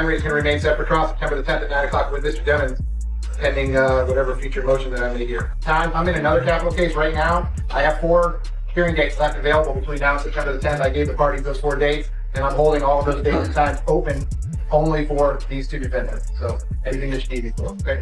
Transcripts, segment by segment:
Henry is going to remain set for trial September the 10th at 9 o'clock with Mr. Demmons, pending whatever future motion that I may hear. I'm in another capital case right now. I have 4 hearing dates left available between now and September the 10th. I gave the parties those 4 dates, and I'm holding all of those dates and times open only for these 2 defendants. So anything that you need me for, okay?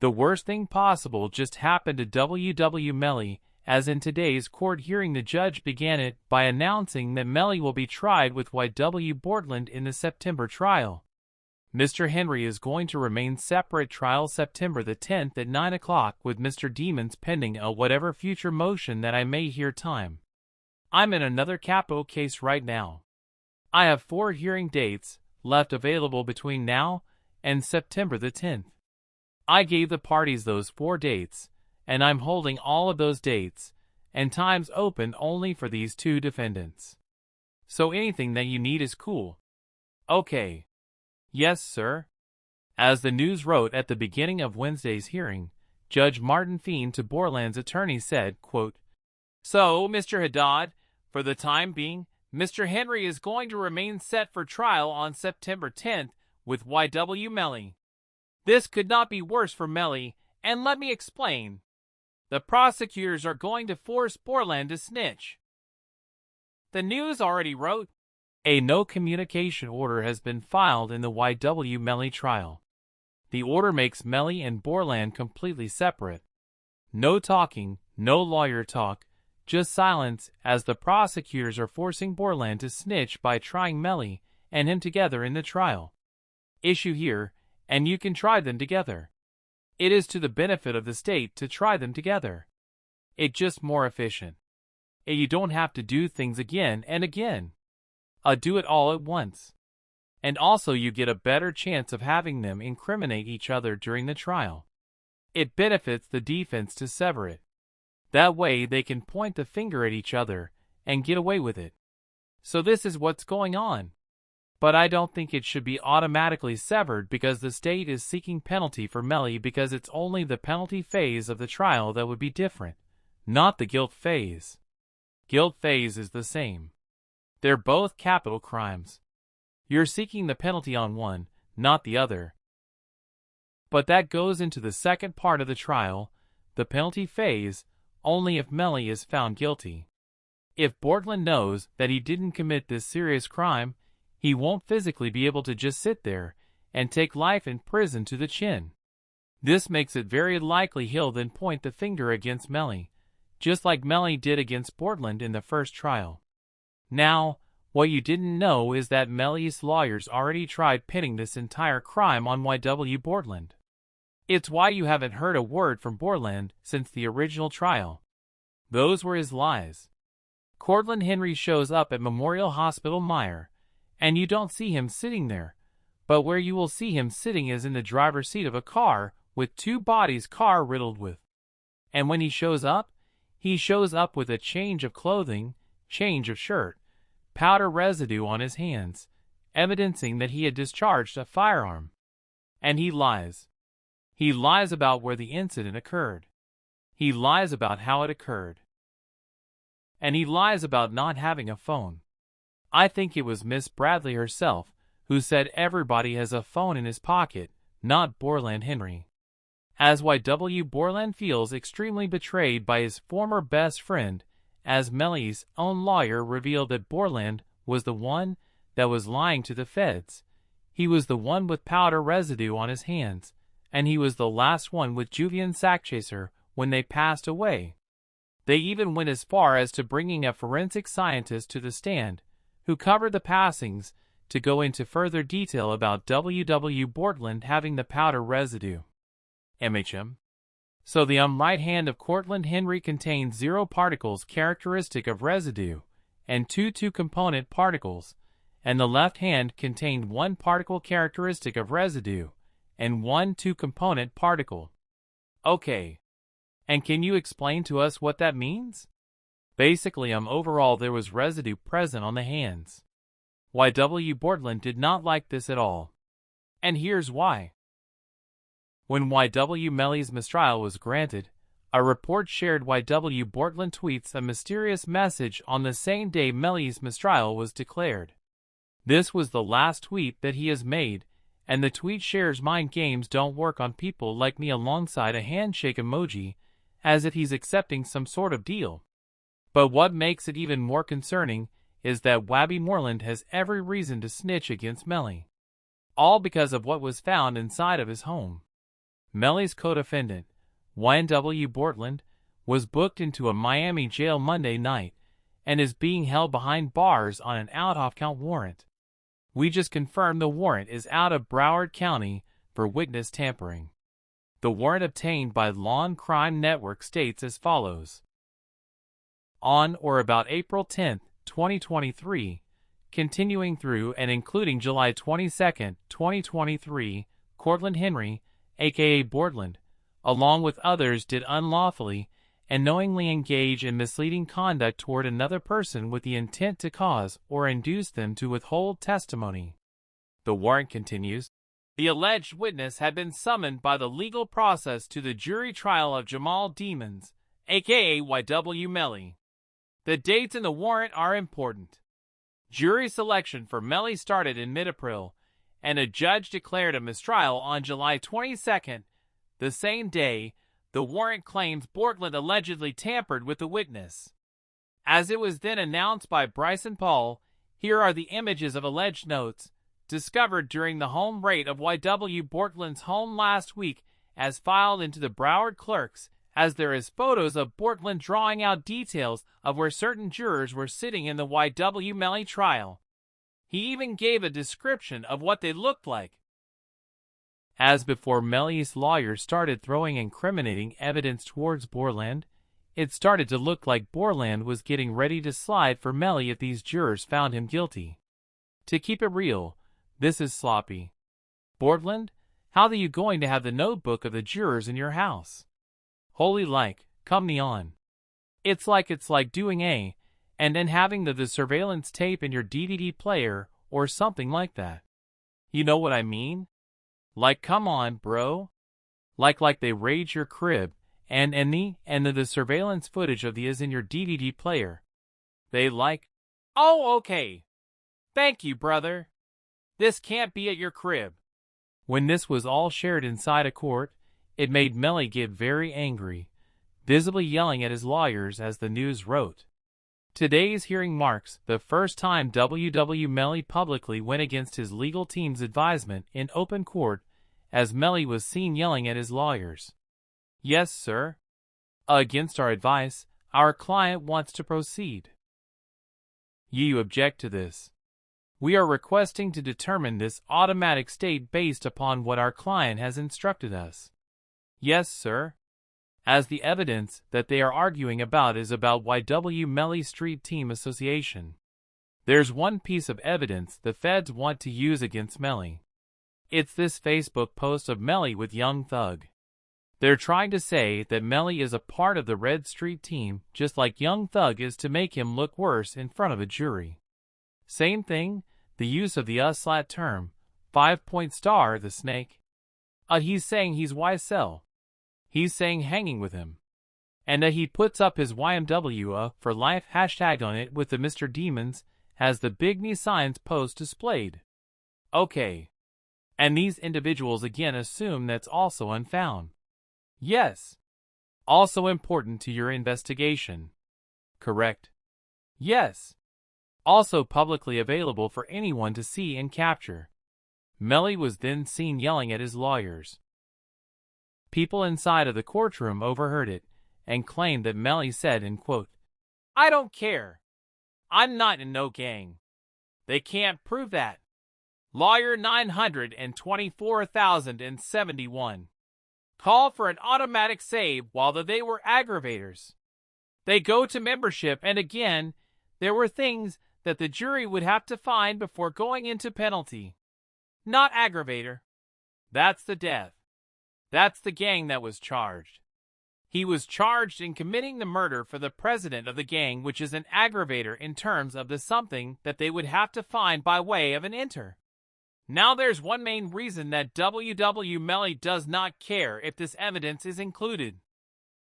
The worst thing possible just happened to YNW Melly, as in today's court hearing the judge began it by announcing that Melly will be tried with YNW Bortlen in the September trial. Mr. Henry is going to remain separate trial September the 10th at 9 o'clock with Mr. Demons pending a whatever future motion that I may hear time. I'm in another capital case right now. I have 4 hearing dates left available between now and September the 10th. I gave the parties those 4 dates, and I'm holding all of those dates and times open only for these 2 defendants. So anything that you need is cool. Okay. Yes, sir. As the news wrote at the beginning of Wednesday's hearing, Judge Martin Feen to Bortlen's attorney said, quote, "So, Mr. Haddad, for the time being, Mr. Henry is going to remain set for trial on September 10th with YNW Melly. This could not be worse for Melly, and let me explain. The prosecutors are going to force Bortlen to snitch." The news already wrote, a no communication order has been filed in the YNW Melly trial. The order makes Melly and Bortlen completely separate. No talking, no lawyer talk, just silence as the prosecutors are forcing Bortlen to snitch by trying Melly and him together in the trial. Issue here, and you can try them together. It is to the benefit of the state to try them together. It's just more efficient. And you don't have to do things again and again. Do it all at once. And also you get a better chance of having them incriminate each other during the trial. It benefits the defense to sever it. That way they can point the finger at each other and get away with it. So this is what's going on. But I don't think it should be automatically severed because the state is seeking penalty for Melly because it's only the penalty phase of the trial that would be different, not the guilt phase. Guilt phase is the same. They're both capital crimes. You're seeking the penalty on one, not the other. But that goes into the second part of the trial, the penalty phase, only if Melly is found guilty. If Bortlen knows that he didn't commit this serious crime, he won't physically be able to just sit there and take life in prison to the chin. This makes it very likely he'll then point the finger against Melly, just like Melly did against Bortlen in the first trial. Now, what you didn't know is that Melly's lawyers already tried pinning this entire crime on YNW Bortlen. It's why you haven't heard a word from Bortlen since the original trial. Those were his lies. Cortland Henry shows up at Memorial Hospital Meyer, and you don't see him sitting there, but where you will see him sitting is in the driver's seat of a car with 2 bodies car riddled with. And when he shows up with a change of clothing, change of shirt, powder residue on his hands, evidencing that he had discharged a firearm. And he lies. He lies about where the incident occurred. He lies about how it occurred. And he lies about not having a phone. I think it was Miss Bradley herself who said everybody has a phone in his pocket, not Bortlen Henry. As YNW Bortlen feels extremely betrayed by his former best friend, as Melly's own lawyer revealed that Bortlen was the one that was lying to the feds. He was the one with powder residue on his hands, and he was the last one with Julian Sackchaser when they passed away. They even went as far as to bringing a forensic scientist to the stand, who covered the passings, to go into further detail about YNW Bortlen having the powder residue. MHM. So the right hand of Cortland Henry contains 0 particles characteristic of residue, and 2 two-component particles, and the left hand contained 1 particle characteristic of residue, and 1 two-component particle. Okay. And can you explain to us what that means? Basically, overall there was residue present on the hands. YNW Bortlen did not like this at all. And here's why. When YNW Melly's mistrial was granted, a report shared YNW Bortlen tweets a mysterious message on the same day Melly's mistrial was declared. This was the last tweet that he has made, and the tweet shares mind games don't work on people like me alongside a handshake emoji, as if he's accepting some sort of deal. But what makes it even more concerning is that Wabby Moreland has every reason to snitch against Melly. All because of what was found inside of his home. Melly's co-defendant, YNW Bortlen, was booked into a Miami jail Monday night and is being held behind bars on an out-of-count warrant. We just confirmed the warrant is out of Broward County for witness tampering. The warrant obtained by Law and Crime Network states as follows. On or about April 10, 2023, continuing through and including July 22, 2023, Cortland Henry, aka Bortlen, along with others did unlawfully and knowingly engage in misleading conduct toward another person with the intent to cause or induce them to withhold testimony. The warrant continues. The alleged witness had been summoned by the legal process to the jury trial of Jamal Demons, aka YW Melly. The dates in the warrant are important. Jury selection for Melly started in mid-April, and a judge declared a mistrial on July 22nd. The same day, the warrant claims Bortlen allegedly tampered with the witness. As it was then announced by Bryson Paul, here are the images of alleged notes discovered during the home raid of YW Bortlen's home last week as filed into the Broward clerks, as there is photos of Bortlen drawing out details of where certain jurors were sitting in the YW Melly trial. He even gave a description of what they looked like. As before Melly's lawyers started throwing incriminating evidence towards Bortlen, it started to look like Bortlen was getting ready to slide for Melly if these jurors found him guilty. To keep it real, this is sloppy. Bortlen, how are you going to have the notebook of the jurors in your house? Holy come on. It's like doing and then having the surveillance tape in your DVD player or something like that. You know what I mean? Come on, bro. Like they raid your crib, and the surveillance footage of the is in your DVD player. They oh, okay. Thank you, brother. This can't be at your crib. When this was all shared inside a court, it made Melly get very angry, visibly yelling at his lawyers as the news wrote. Today's hearing marks the first time YW Melly publicly went against his legal team's advisement in open court, as Melly was seen yelling at his lawyers. Yes, sir. Against our advice, our client wants to proceed. You object to this. We are requesting to determine this automatic state based upon what our client has instructed us. Yes, sir. As the evidence that they are arguing about is about YW Melly Street Team Association. There's one piece of evidence the feds want to use against Melly. It's this Facebook post of Melly with Young Thug. They're trying to say that Melly is a part of the Red Street Team just like Young Thug is to make him look worse in front of a jury. Same thing, the use of the slat term, 5-point star the snake. He's saying he's YSL. He's saying hanging with him. And he puts up his YNW for life hashtag on it with the Mr. Demons, has the big knee signs post displayed. Okay. And these individuals again assume that's also unfound. Yes. Also important to your investigation. Correct. Yes. Also publicly available for anyone to see and capture. Melly was then seen yelling at his lawyers. People inside of the courtroom overheard it and claimed that Melly said in quote, "I don't care. I'm not in no gang. They can't prove that. Lawyer 924,071. Call for an automatic save while they were aggravators. They go to membership and again, there were things that the jury would have to find before going into penalty. Not aggravator. That's the death. That's the gang that was charged. He was charged in committing the murder for the president of the gang, which is an aggravator in terms of the something that they would have to find by way of an enter. Now there's one main reason that YW Melly does not care if this evidence is included.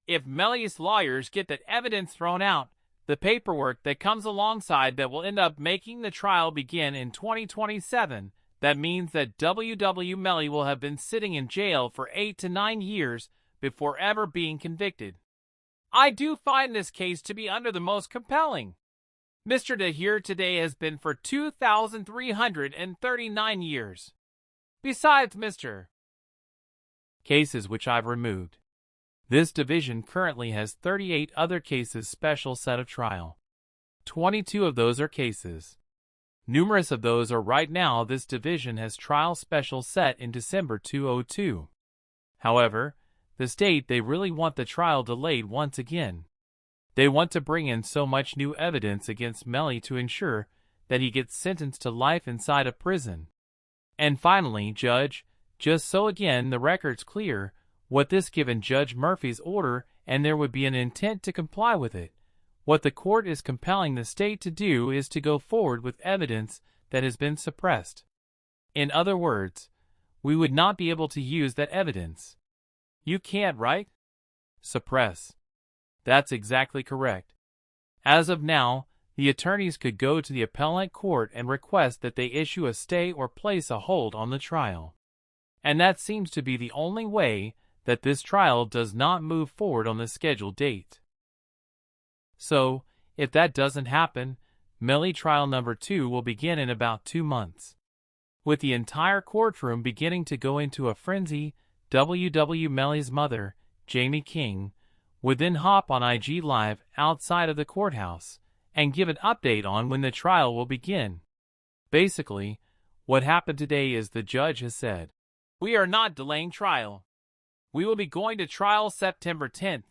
If Melly's lawyers get that evidence thrown out, the paperwork that comes alongside that will end up making the trial begin in 2027. That means that YNW Melly will have been sitting in jail for 8 to 9 years before ever being convicted. I do find this case to be under the most compelling. Mr. De here today has been for 2,339 years. Besides Mr. cases which I've removed. This division currently has 38 other cases special set of trial. 22 of those are cases. Numerous of those are right now this division has trial special set in December 2002. However, the state they really want the trial delayed once again. They want to bring in so much new evidence against Melly to ensure that he gets sentenced to life inside a prison. And finally, Judge, just so again the record's clear, what this given Judge Murphy's order and there would be an intent to comply with it. What the court is compelling the state to do is to go forward with evidence that has been suppressed. In other words, we would not be able to use that evidence. You can't, right? Suppress. That's exactly correct. As of now, the attorneys could go to the appellate court and request that they issue a stay or place a hold on the trial. And that seems to be the only way that this trial does not move forward on the scheduled date. So, if that doesn't happen, Melly trial number 2 will begin in about 2 months. With the entire courtroom beginning to go into a frenzy, YNW Melly's mother, Jamie King, would then hop on IG Live outside of the courthouse and give an update on when the trial will begin. Basically, what happened today is the judge has said, "We are not delaying trial. We will be going to trial September 10th.